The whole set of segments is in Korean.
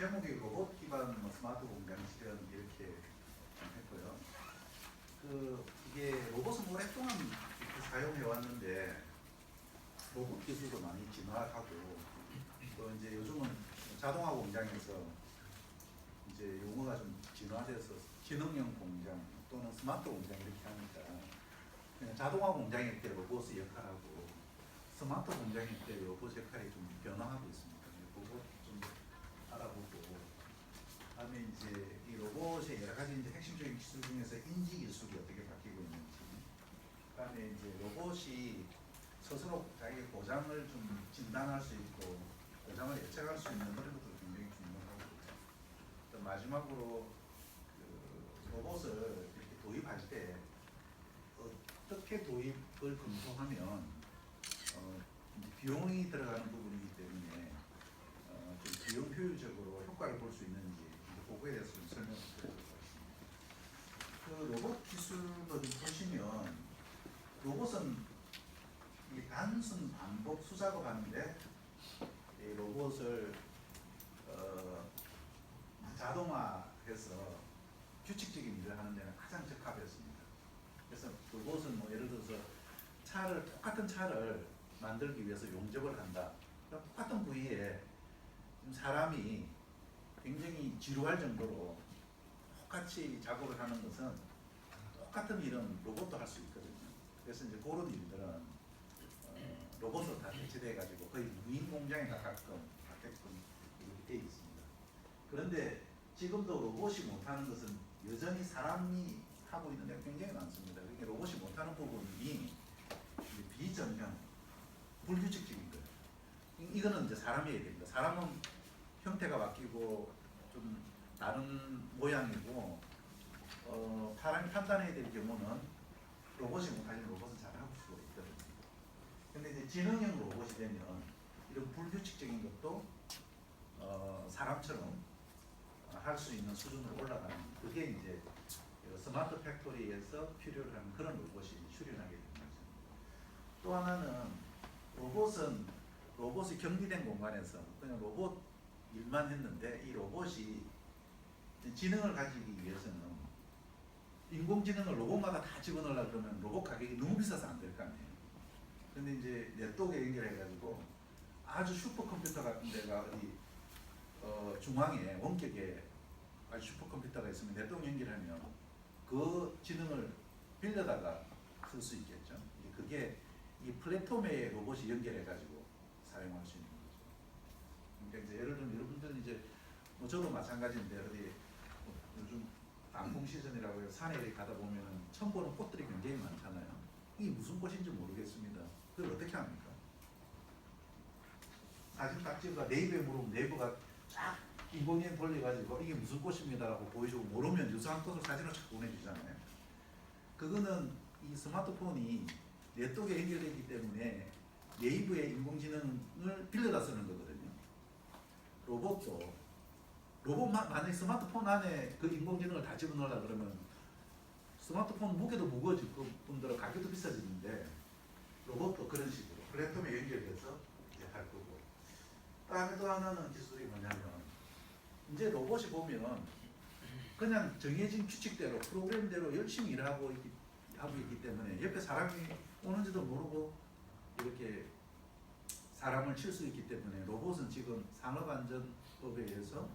제목이 로봇 기반 스마트 공장 실현 이렇게 했고요. 이게 로봇은 오랫동안 이렇게 사용해 왔는데 로봇 기술도 많이 진화하고 또 이제 요즘은 자동화 공장에서 이제 용어가 좀 진화돼서 기능형 공장 또는 스마트 공장 이렇게 하니까 그냥 자동화 공장일 때 로봇의 역할하고 스마트 공장일 때 로봇 역할이 좀 변화하고 있습니다. 로봇 좀 알아보고 다음에 이제 이 로봇의 여러 가지 이제 핵심적인 기술 중에서 인지 기술이 어떻게 바뀌고 있는지, 그다음에 이제 로봇이 스스로 자기 고장을 좀 진단할 수 있고 고장을 예측할 수 있는 그런 것도 굉장히 중요하고, 또 마지막으로 로봇을 이렇게 도입할 때 어떻게 도입을 검토하면 이제 비용이 들어가는 부분이기 때문에 좀 비용 효율적으로 효과를 볼 수 있는지 그거에 대해서 좀 설명을 드리도록 하겠습니다. 로봇 기술도 좀 보시면 로봇은 이 단순 반복 수작업 하는데 이 로봇을 자동화해서 규칙적인 일을 하는 데는 가장 적합했습니다. 그래서 로봇은 뭐 예를 들어서 똑같은 차를 만들기 위해서 용접을 한다. 똑같은 부위에 사람이 굉장히 지루할 정도로 똑같이 작업을 하는 것은 똑같은 일은 로봇도 할 수 있거든요. 그래서 이제 그런 일들은 로봇으로 다 대체돼 가지고 거의 무인 공장에 가깝게끔 이렇게 되어 있습니다. 그런데 지금도 로봇이 못하는 것은 여전히 사람이 하고 있는 데가 굉장히 많습니다. 그러니까 로봇이 못하는 부분이 비정형, 불규칙적인 거예요. 이거는 이제 사람이 해야 됩니다. 사람은 형태가 바뀌고 좀 다른 모양이고 사람이 판단해야 될 경우는 로봇이 못하지만 로봇은 잘하고 수가 있거든요. 근데 이제 지능형 로봇이 되면 이런 불규칙적인 것도 사람처럼 할 수 있는 수준으로 올라가는, 그게 이제 스마트 팩토리에서 필요로 하는 그런 로봇이 출현하게 되는 거죠. 또 하나는 로봇이 격리된 공간에서 그냥 로봇 일만 했는데 이 로봇이 지능을 가지기 위해서는 인공지능을 로봇마다 다 집어넣으려고 그러면 로봇 가격이 너무 비싸서 안 될 거 아니에요. 근데 이제 네트워크에 연결해가지고 아주 슈퍼컴퓨터 같은 데가 중앙에 원격에 아주 슈퍼컴퓨터가 있으면 네트워크 연결하면 그 지능을 빌려다가 쓸 수 있겠죠. 그게 이 플랫폼에 로봇이 연결해가지고 사용할 수 있는 거죠. 그러니까 이제 예를 들면 여러분들 이제 뭐 저도 마찬가지인데 어디 요즘 단풍 시즌이라고 해서 산에 이렇게 가다 보면은 처음 보는 꽃들이 굉장히 많잖아요. 이게 무슨 꽃인지 모르겠습니다. 그걸 어떻게 합니까? 사진 딱 찍어가 네이버에 물으면 네이버가 쫙 인공지능 돌려가지고 이게 무슨 꽃입니다라고 보여주고, 모르면 유사한 꽃을 사진을 쫙 보내주잖아요. 그거는 이 스마트폰이 네트워크에 연결되기 때문에 네이버의 인공지능을 빌려다 쓰는 거거든요. 로봇만 만약에 스마트폰 안에 그 인공지능을 다 집어넣으려고 그러면 스마트폰 무게도 무거워질 뿐더러 가격도 비싸지는데, 로봇도 그런 식으로 플랫폼에 연결해서 이제 할 거고. 다음에 또 하나는 기술이 뭐냐면, 이제 로봇이 보면 그냥 정해진 규칙대로 프로그램대로 열심히 일하고 있기 때문에 옆에 사람이 오는지도 모르고 이렇게 사람을 칠 수 있기 때문에 로봇은 지금 산업안전법에 의해서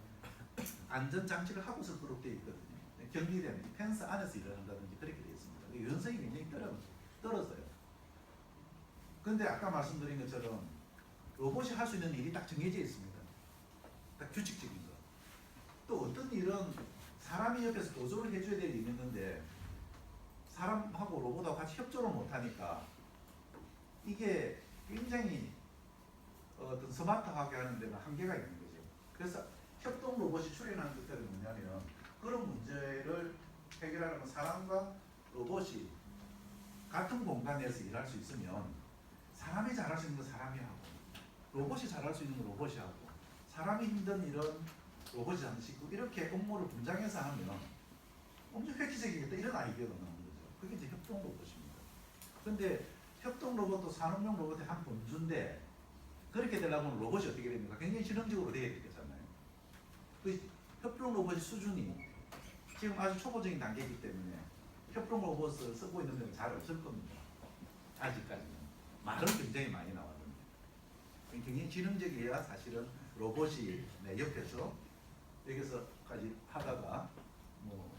안전장치를 하고서 그렇게 되어 있거든요. 격리된 이 펜스 안에서 일어난다든지 그렇게 되어 있습니다. 유연성이 굉장히 떨어져요. 그런데 아까 말씀드린 것처럼 로봇이 할 수 있는 일이 딱 정해져 있습니다. 딱 규칙적인 거. 또 어떤 일은 사람이 옆에서 도조를 해줘야 될 일이 있는데 사람하고 로봇하고 같이 협조를 못하니까 이게 굉장히 어떤 스마트하게 하는 데는 한계가 있는 거죠. 그래서 협동 로봇이 출현한 것들은 뭐냐면, 그런 문제를 해결하려면 사람과 로봇이 같은 공간에서 일할 수 있으면 사람이 잘할 수 있는 건 사람이 하고 로봇이 잘할 수 있는 건 로봇이 하고, 사람이 힘든 일은 로봇이 잠시고 이렇게 업무를 분장해서 하면 엄청 획기적이겠다 이런 아이디어가 나오는 거죠. 그게 이제 협동 로봇입니다. 그런데 협동 로봇도 산업용 로봇의 한 범주인데 그렇게 되려면 로봇이 어떻게 됩니까? 굉장히 지능적으로 돼야 되겠잖아요. 그 협동 로봇의 수준이 지금 아주 초보적인 단계이기 때문에 협동 로봇을 쓰고 있는 데는 잘 없을 겁니다. 아직까지는. 말은 굉장히 많이 나왔는데. 굉장히 지능적이어야 사실은 로봇이 내 옆에서 여기서까지 하다가 뭐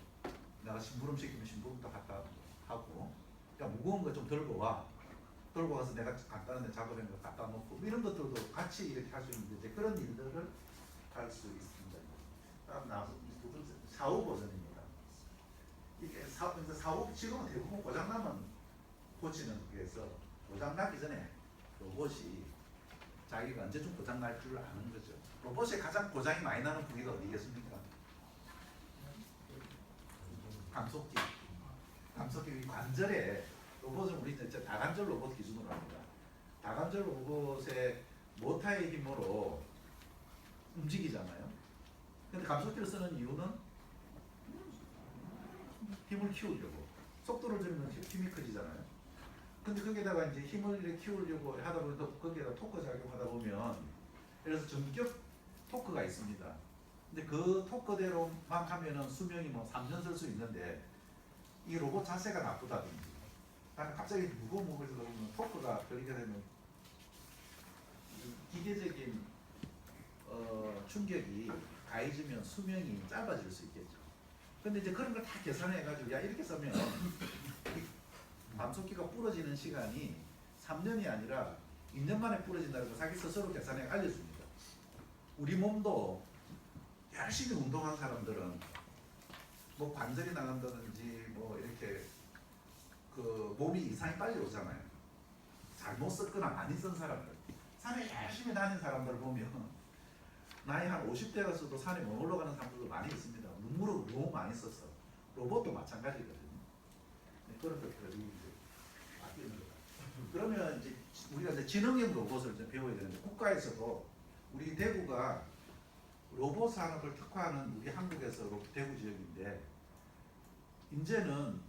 내가 심부름 시키면 심부름도 갖다 하고, 그러니까 무거운 거 좀 들고 가서 내가 간단한 데 작업한 거 갖다 놓고 이런 것들도 같이 이렇게 할 수 있는데 이제 그런 일들을 할 수 있습니다. 다음 나와서 사후 버전입니다. 이게 사후 지금은 대부분 고장나면 고치는 그래서 고장나기 전에 로봇이 자기가 언제쯤 고장날 줄 아는 거죠. 로봇의 가장 고장이 많이 나는 부위가 어디겠습니까? 감속기. 감속기 관절에 로봇은 우리 이제 다관절 로봇 기준으로 합니다. 다관절 로봇의 모터의 힘으로 움직이잖아요. 근데 감속기를 쓰는 이유는 힘을 키우려고. 속도를 줄이면 힘이 커지잖아요. 근데 거기다가 이제 힘을 이렇게 키우려고 하다 보면 또 거기에다 토크 작용하다 보면, 그래서 전격 토크가 있습니다. 근데 그 토크대로만 하면은 수명이 뭐 3년 쓸 수 있는데 이 로봇 자세가 나쁘다든지 갑자기 무거운 무게를 보면 토크가 그렇게 되면 기계적인 충격이 가해지면 수명이 짧아질 수 있겠죠. 근데 이제 그런 걸 다 계산해가지고 야 이렇게 쓰면 감속기가 부러지는 시간이 3년이 아니라 2년 만에 부러진다는 걸 자기 스스로 계산해 알려줍니다. 우리 몸도 열심히 운동한 사람들은 뭐 관절이 나간다든지 뭐 이렇게 그 몸이 이상이 빨리 오잖아요. 잘못 썼거나 많이 쓴 사람들, 산에 열심히 다니는 사람들을 보면 나이 한 50대 갔어도 산에 못 올라가는 사람들도 많이 있습니다. 눈물을 너무 많이 썼어. 로봇도 마찬가지거든요. 네, 그런 것들이 이제 바뀌는 거다. 그러면 이제 우리가 이제 지능형 로봇을 이제 배워야 되는데, 국가에서도 우리 대구가 로봇 산업을 특화하는 우리 한국에서 대구 지역인데, 이제는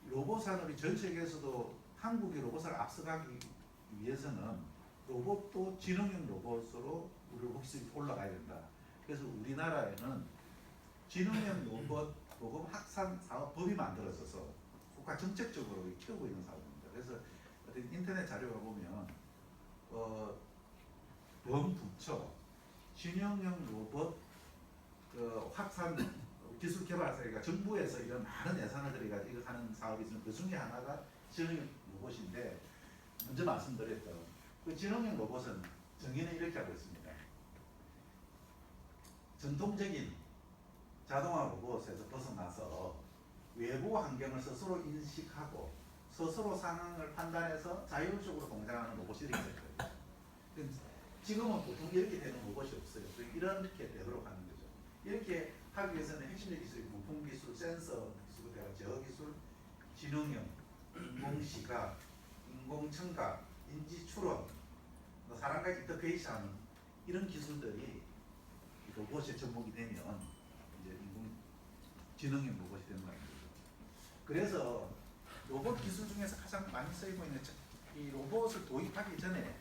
로봇 산업이 전 세계에서도 한국이 로봇을 앞서가기 위해서는 로봇도 지능형 로봇으로 우리 로봇이 올라가야 된다. 그래서 우리나라에는 지능형 로봇 보급 확산 사업법이 만들어져서 국가 정책적으로 키우고 있는 사업입니다. 그래서 어떤 인터넷 자료가 보면 범부처 지능형 로봇 확산 기술 개발사가 정부에서 이런 많은 예산을 들여가지고 이거 하는 사업이 있으면 그 중에 하나가 지능형 로봇인데, 먼저 말씀드렸던 그 지능형 로봇은 정의는 이렇게 하고 있습니다. 전통적인 자동화 로봇에서 벗어나서 외부 환경을 스스로 인식하고 스스로 상황을 판단해서 자율적으로 동작하는 로봇이 이렇게 될 거예요. 지금은 보통 이렇게 되는 로봇이 없어요. 이렇게 되도록 하는 거죠. 이렇게 하기 위해서는 핵심적 기술이 부품 기술, 센서 기술로 대한 제어 기술, 지능형, 인공시각, 인공청각, 인지 추론, 사람과 인터페이스하는 이런 기술들이 로봇의 접목이 되면 이제 인공지능형 로봇이 되는 거죠. 그래서 로봇 기술 중에서 가장 많이 쓰이고 있는 이 로봇을 도입하기 전에,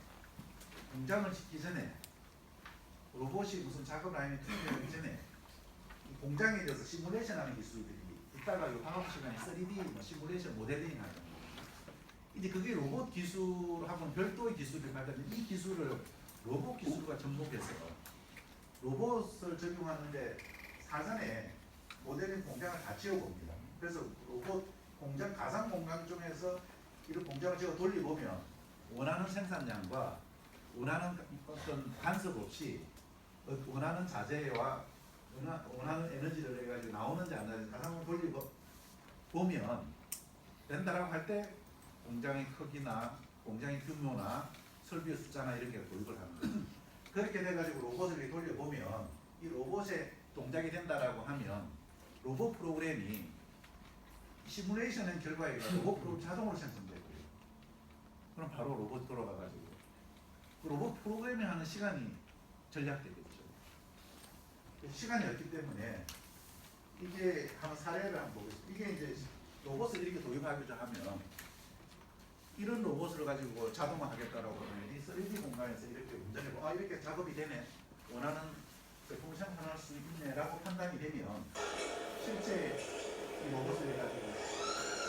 공장을 짓기 전에, 로봇이 무슨 작업 라인에 투입되기 전에 이 공장에 대해서 시뮬레이션하는 기술들이 이따가 이 방학 시간에 3D 시뮬레이션 모델링 하죠. 이제 그게 로봇 기술하고는 별도의 기술을 가지고 이 기술을 로봇 기술과 접목해서 로봇을 적용하는데 사전에 모델링 공장을 다 지어봅니다. 그래서 로봇 공장, 가상 공간 중에서 이런 공장을 지어 돌려보면 원하는 생산량과 원하는 어떤 간섭 없이 원하는 자재와 원하는 에너지를 해가지고 나오는지 안 나오는지 가상을 돌려보면 된다라고 할 때 공장의 크기나 공장의 규모나 설비의 숫자나 이렇게 도입을 하는 거죠. 그렇게 돼가지고 로봇을 돌려보면 이 로봇에 동작이 된다라고 하면 로봇 프로그램이 시뮬레이션의 결과에 로봇 프로그램 자동으로 생성되고요. 그럼 바로 로봇 돌아가가지고 로봇 프로그래밍 하는 시간이 절약되겠죠. 시간이 없기 때문에 이게 한번 사례를 한번 보겠습니다. 이게 이제 로봇을 이렇게 도입하고자 하면 이런 로봇을 가지고 자동화 하겠다라고 하면 이 3D 공간에서 이렇게 운전해보고 이렇게 작업이 되네. 원하는 제품을 생산할 수 있네라고 판단이 되면 실제 이 로봇을 해가지고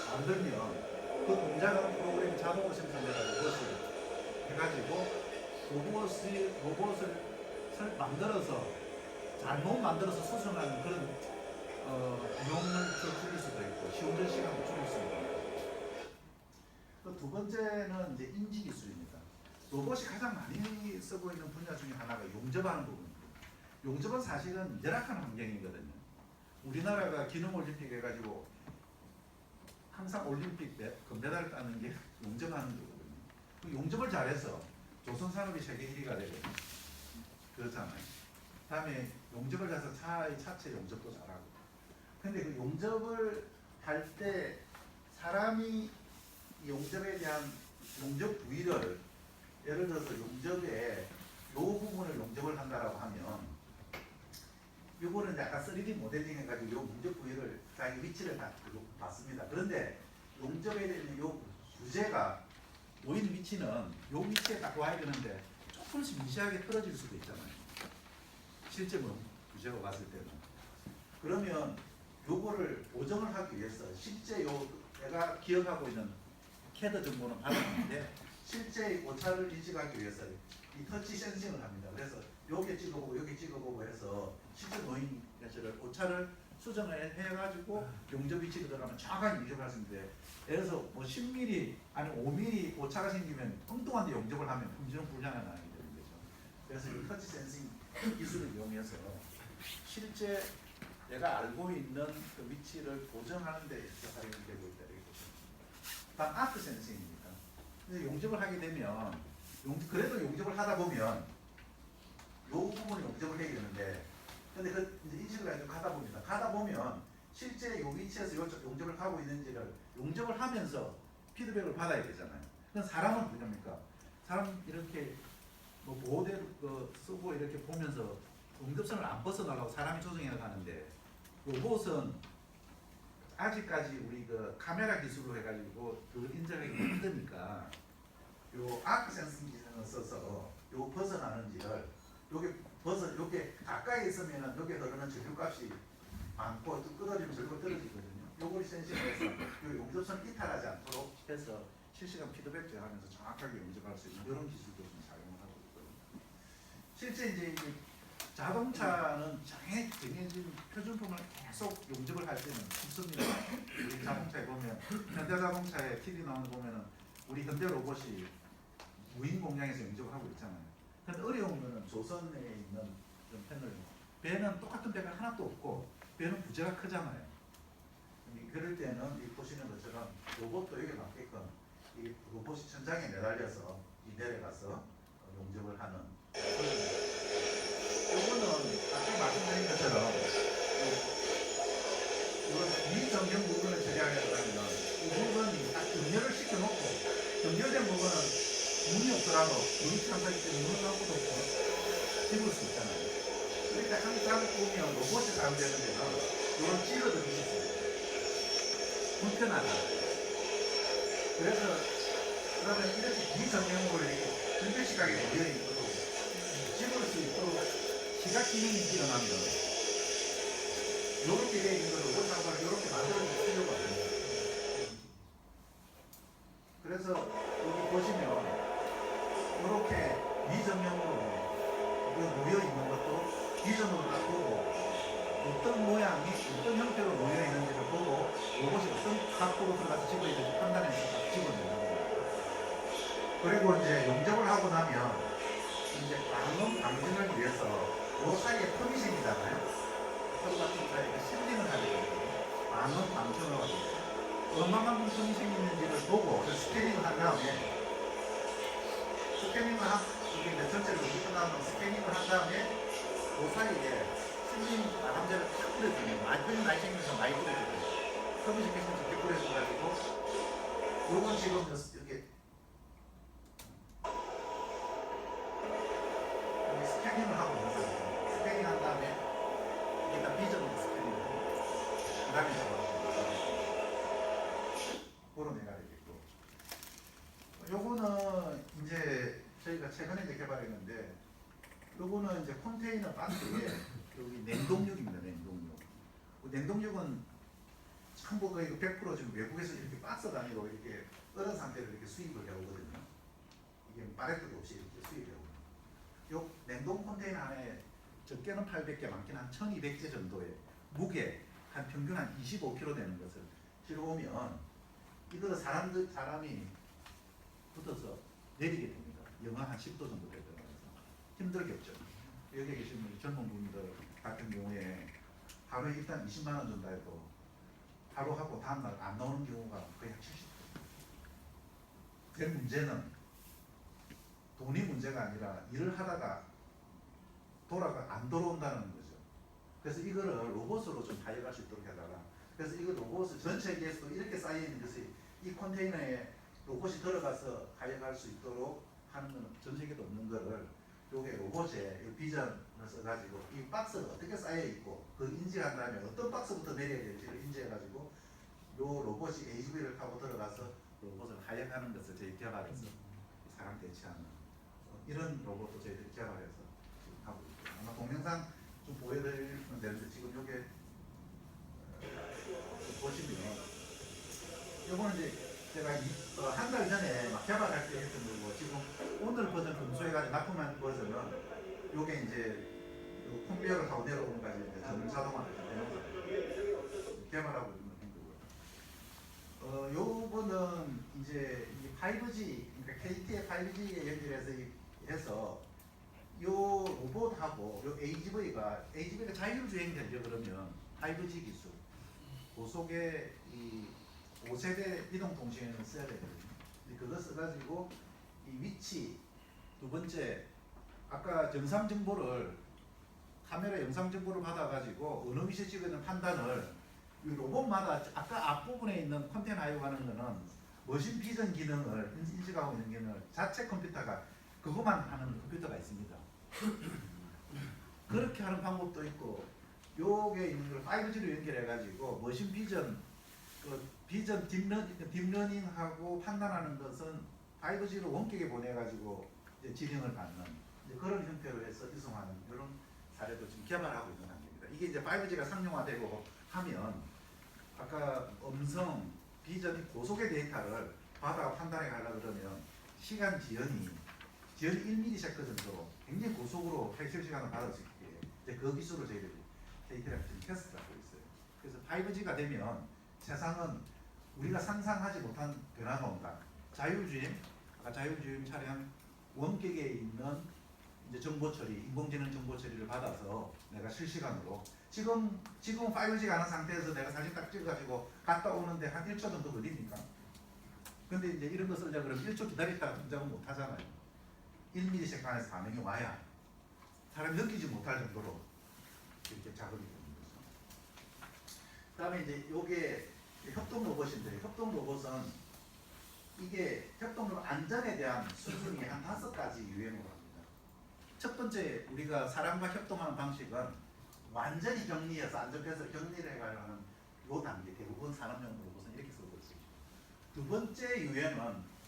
만들면 그 공장은 프로그램이 자동으로 생산돼가지고 그것을 해가지고 로봇을 만들어서 잘못 만들어서 수정하는 그런 비용을 줄일 수도 있고 시운전 시간도 줄일 수 있고. 두 번째는 이제 인지 기술입니다. 로봇이 가장 많이 쓰고 있는 분야 중에 하나가 용접하는 부분입니다. 용접은 사실은 열악한 환경이거든요. 우리나라가 기능올림픽 해가지고 항상 올림픽 금메달을 따는 게 용접하는 거거든요. 그 용접을 잘해서 조선산업이 세계 1위가 되거든요. 그렇잖아요. 다음에 용접을 잘해서 차의 차체 용접도 잘하고. 근데 그 용접을 할 때 사람이 용접에 대한 용접 부위를 예를 들어서 용접에 이 부분을 용접을 한다라고 하면 이거는 약간 3D 모델링 해가지고 이 용접 부위를 자기 위치를 다 봤습니다. 그런데 용접에 대한 이 부재가 놓인 위치는 이 위치에 딱 와야 되는데 조금씩 미세하게 틀어질 수도 있잖아요. 실제 부재가 왔을 때는. 그러면 요거를 보정을 하기 위해서 실제 내가 기억하고 있는 캐드 정보는 받았는데 실제 오차를 인식하기 위해서 이 터치 센싱을 합니다. 그래서 여기 찍어보고 여기 찍어보고 해서 실제 놓인 오차를 수정을 해가지고 용접 위치로 들어가면 정확하게 용접할 수 있는데 예를 들어서 뭐 10mm 아니 5mm 오차가 생기면 엉뚱한 데 용접을 하면 품질 불량이 나게 되는 거죠. 그래서 이 터치 센싱 기술을 이용해서 실제 내가 알고 있는 그 위치를 보정하는 데 활용이 되고 있다. 다음 아크 센싱입니다. 그래서 용접을 하게 되면 그래도 용접을 하다 보면 이 부분을 용접을 해야 되는데 근데 그 이제 인식을 가지고 가다 보면 실제 이 위치에서 용접을 하고 있는지를 용접을 하면서 피드백을 받아야 되잖아요. 그럼 사람은 뭐냐니까 사람 이렇게 뭐 보호대를 쓰고 이렇게 보면서 응급선을 안 벗어나려고 사람이 조정해 가는데 로봇은 아직까지 우리 그 카메라 기술로 해가지고 그걸 인정하기 힘드니까 요 아크 센싱 기능을 써서 요 벗어나는지를 요게 가까이 있으면은 여기 흐르는 전류값이 많고 또 끊어지면 전류가 떨어지거든요. 요걸 센싱해서 요 용접선을 이탈하지 않도록 해서 실시간 피드백 제어하면서 정확하게 용접할 수 있는 이런 기술도 좀 사용을 하고 있거든요. 실제 이제 자동차는 정해진 표준품을 계속 용접을 할 때는 쉽습니다. 우리 자동차에 보면 현대자동차에 TV 나오는 거 보면은 우리 현대 로봇이 무인 공장에서 용접을 하고 있잖아요. 근데 어려운 거는 조선에 있는 그런 패널 배는 똑같은 배가 하나도 없고 배는 부재가 크잖아요. 그럴 때는 이 보시는 것처럼 로봇도 여기 맞게끔 이 로봇이 천장에 매달려서 이 내려가서 용접을 하는 요거는 아까 말씀드린 것처럼 이건 미정형 물건을 처리하려고 하면 이 물건이 딱 정렬을 시켜놓고 정렬된 물건은 문이 없더라도 문이 참석이 때문에 문을 갖고도 집을 수 있잖아요. 그러니까 항상 보면 로봇이 사용되는 데는 이런 찌르들이 있어요. 불편하다. 그래서 그러면 이렇게 비정형으로 이렇게 불규칙하게 되어있는 것도 집을 수 있도록 시각 기능이 일어나면 이렇게 되어 있는 걸 로봇 장판을 이렇게 만들어줄 필요가 없습니다. 그래서 여기 보시면 이렇게 미정형으로 놓여 있는 것도 비전으로 딱 보고 어떤 모양이 어떤 형태로 놓여 있는지를 보고 로봇이 어떤 각도로 들어가서 집어야 될지 판단해서 딱 집어내는 겁니다. 그리고 이제 용접을 하고 나면 이제 방음 방진을 위해서 요 사이에 텀이 생기잖아요. 텀 같은 사이에 실링을 하게 되거든요. 방음 방전을 하게 돼요. 얼마만큼 텀이 생기는지를 보고 스캐닝을 한 다음에 이게 몇 전체를 끝나면 스캐닝을 한 다음에 그 사이에 실링 바람재를 탁 뿌려주면 많이 생기면서 많이 뿌려주거든요. 텀이 생기면서 이렇게 뿌려줘가지고 요건 지금 이렇게 스캐닝을 하고 있는 거예요. 스캐닝 한 다음에 일단 비전으로 스캐닝을 하고 그 다음에 보러내가 되겠고 요거는 이제 저희가 최근에 이제 개발했는데 요거는 이제 컨테이너 박스에 여기 냉동육입니다. 냉동육. 냉동육은 전부 거의 100% 지금 외국에서 이렇게 박스 단위로 이렇게 얼은 상태로 이렇게 수입을 해오거든요. 이게 파레트도 없이 이렇게 수입을 해오거든요. 요 냉동 컨테이너 안에 적게는 800개, 많게는 한 1200개 정도의 무게, 한 평균 한 25kg 되는 것을 실어오면 이거 사람이 붙어서 내리게 됩니다. 영하 한 10도 정도 되더라고요. 힘들겠죠. 여기 계신 젊은 분들 같은 경우에 하루에 일단 20만 원 준다 해도 하루 하고 다음날 안 나오는 경우가 거의 한 70%. 그 문제는 돈이 문제가 아니라 일을 하다가 안 돌아온다는 거죠. 그래서 이거를 로봇으로 좀 가져갈 수 있도록 해달라. 그래서 이거 로봇을 전 세계에서도 이렇게 쌓여있는 것이 이 컨테이너에 로봇이 들어가서 가져갈 수 있도록 하는 건 전 세계도 없는 거를 요게 로봇에 비전을 써가지고 이 박스가 어떻게 쌓여있고 그 인지한 다음에 어떤 박스부터 내려야 될지를 인지해가지고 요 로봇이 AGV를 타고 들어가서 로봇을 하역하는 것을 저희 개발해서 사람 대체하는 이런 로봇도 저희들이 개발해서 지금 하고 있고요. 아마 동영상 좀 보여드리면 되는데 지금 요게 보시면 요거는 이제 제가 한 달 전에 막 개발할 때 했던 거고 지금 오늘 버전 검수해가지고 납품한 버전은 요게 이제 요 컨베이어를 타고 내려오는 까지 이제 자동화를 개발하고 있는 거고요. 요거는 이제 이 5G, 그러니까 KT의 5G에 연결해서 해서 요 로봇하고 요 AGV가 자율주행 되죠. 그러면 5G 기술, 고속의 이 5세대 이동통신을 써야 되거든요. 그거 써가지고 이 위치, 두 번째 아까 정상 정보를 카메라 영상 정보를 받아가지고 어느 위치에 찍는 판단을 이 로봇마다 아까 앞부분에 있는 컨테이너 하이어하는 거는 머신 비전 기능을 인식하고 있는 기능을 자체 컴퓨터가 그것만 하는 컴퓨터가 있습니다. 그렇게 하는 방법도 있고 요게 있는 걸 5G로 연결해가지고 머신 비전 비전 딥러닝하고 판단하는 것은 5G로 원격에 보내가지고 이제 지령을 받는 이제 그런 형태로 해서 이송하는 이런 사례도 지금 개발하고 있는 단계입니다. 이게 이제 5G가 상용화되고 하면 아까 음성, 비전이 고속의 데이터를 받아 판단해 가려고 그러면 시간 지연이 1ms 정도 굉장히 고속으로 회실 시간을 받을 수 있게 이제 그 기술을 저희들이 KT랑 지금 테스트하고 있어요. 그래서 5G가 되면 세상은 우리가 상상하지 못한 변화가 온다. 자율주행, 아까 자율주행 차량 원격에 있는 이제 정보 처리, 인공지능 정보 처리를 받아서 내가 실시간으로 지금 5G가 하는 상태에서 내가 사진 딱 찍어가지고 갔다 오는데 한 1초 정도 걸립니까? 근데 이제 이런 거 쓰려고 그러면 1초 기다렸다가 동작은 못 하잖아요. 1ms 안에서 반응이 와야 사람이 느끼지 못할 정도로 이렇게 작업이 되는 거죠. 그 다음에 이제 요게 협동 로봇인데 협동 로봇은 이게 협동 로봇 안전에 대한 수준이 한 5가지 유형으로 합니다. 첫 번째 우리가 사람과 협동하는 방식은 완전히 격리해서 안전패스를 격리를 해가려고 하는 요 단계 대부분 산업용 로봇은 이렇게 쓰고 있습니다. 두 번째 유형은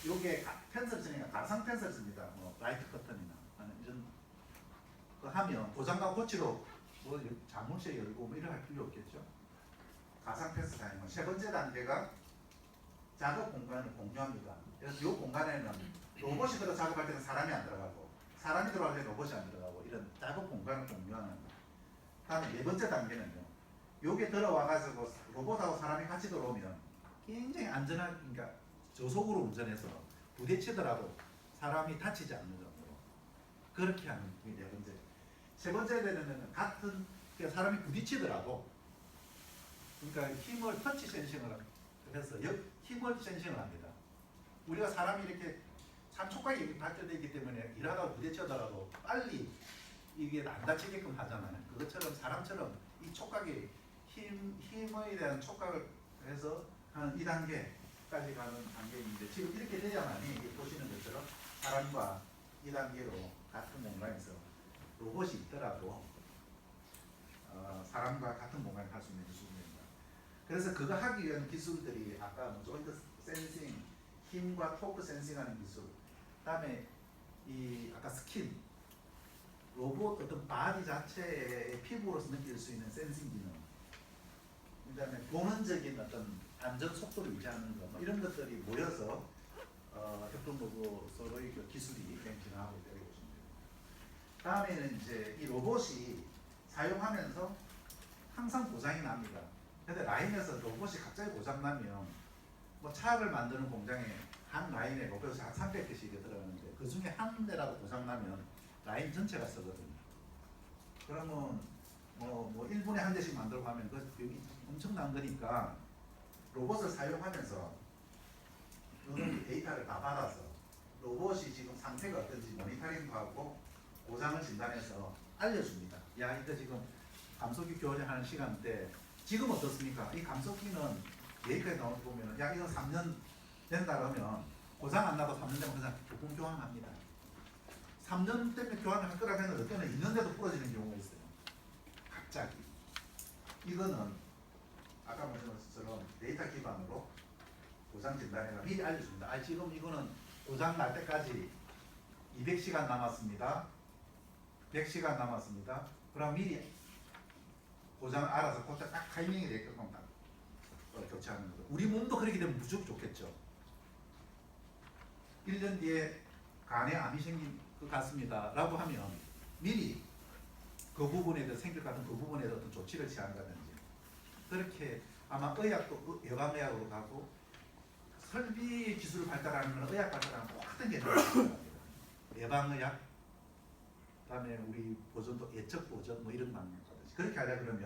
요게 펜슬 쓰니까 가상 펜슬 씁니다. 뭐 라이트 커튼이나 이런 거 하면 고장과 고치로 뭐 자물쇠 열고 뭐 이런 할 필요 없겠죠. 가상 펜슬 다니면 세 번째 단계가 작업 공간을 공유합니다. 그래서 이 공간에는 로봇이 들어 작업할 때는 사람이 안 들어가고 사람이 들어갈 때는 로봇이 안 들어가고 이런 작업 공간을 공유하는 거. 다음에 네 번째 단계는요. 요게 들어와가지고 로봇하고 사람이 같이 들어오면 굉장히 안전한, 그러니까 저속으로 운전해서 부딪히더라도 사람이 다치지 않는 정도로 그렇게 하는 게 네 번째. 세 번째 되는 같은 그러니까 사람이 부딪히더라도 그러니까 힘을 터치 센싱을 해서 힘을 센싱을 합니다. 우리가 사람이 이렇게 산촉각이 발달되어 있기 때문에 일하다가 부딪혀더라도 빨리 이게 안 다치게끔 하잖아요. 그것처럼 사람처럼 이 촉각이 힘에 대한 촉각을 해서 한 2단계까지 가는 단계인데 지금 이렇게 되자마니 보시는 것처럼 사람과 2단계로 같은 공간에서 로봇이 있더라도 사람과 같은 공간에 갈 수 있는 기술입니다. 그래서 그거 하기 위한 기술들이 아까 뭐 조인트 센싱, 힘과 토크 센싱하는 기술, 그다음에 이 아까 스킨, 로봇 어떤 바디 자체의 피부로서 느낄 수 있는 센싱 기능, 그다음에 본원적인 어떤 안전 속도를 유지하는 것, 뭐 이런 것들이 모여서 협동로봇으로의 그 기술이 진화하고 있다고 보시면 됩니다. 다음에는 이제 이 로봇이 사용하면서 항상 고장이 납니다. 근데 라인에서 로봇이 갑자기 고장 나면 뭐 차를 만드는 공장에 한 라인에 로봇이 한 300개씩 들어가는데 그 중에 한 대라도 고장 나면 라인 전체가 쓰거든요. 그러면 뭐 1분에 한 대씩 만들고 하면 그 여기 엄청난 거니까 로봇을 사용하면서 이런 데이터를 다 받아서 로봇이 지금 상태가 어떤지 모니터링하고 고장을 진단해서 알려줍니다. 야, 이거 지금 감속기 교환하는 시간대 지금 어떻습니까? 이 감속기는 여기까지 나오는 거 보면 야, 이거 3년 된다 그러면 고장 안 나도 3년 되면 그냥 부품 교환합니다. 3년 때문에 교환을 할 거라면 어떤 때는 있는데도 부러지는 경우가 있어요. 갑자기. 이거는 아까 말씀하신 것처럼 데이터 기반으로 고장 진단해가 미리 알려줍니다. 아, 지금 이거는 고장 날 때까지 200시간 남았습니다. 100시간 남았습니다. 그럼 미리 고장을 알아서 그때 딱 타이밍이 되게끔 딱 교체하는 거죠. 우리 몸도 그렇게 되면 무조건 좋겠죠. 1년 뒤에 간에 암이 생긴 것 같습니다. 라고 하면 미리 그 부분에 대해서 생길 것 같은 그 부분에 대해서 어떤 조치를 취한다든지, 그렇게 아마 의학도 예방의학으로 가고 설비 기술을 발달하는 의학 발달하는 똑같은 개념입니다. 예방의학, 그다음에 우리 보존도 예측 보존 뭐 이런 방향이라든지 그렇게 하려 그러면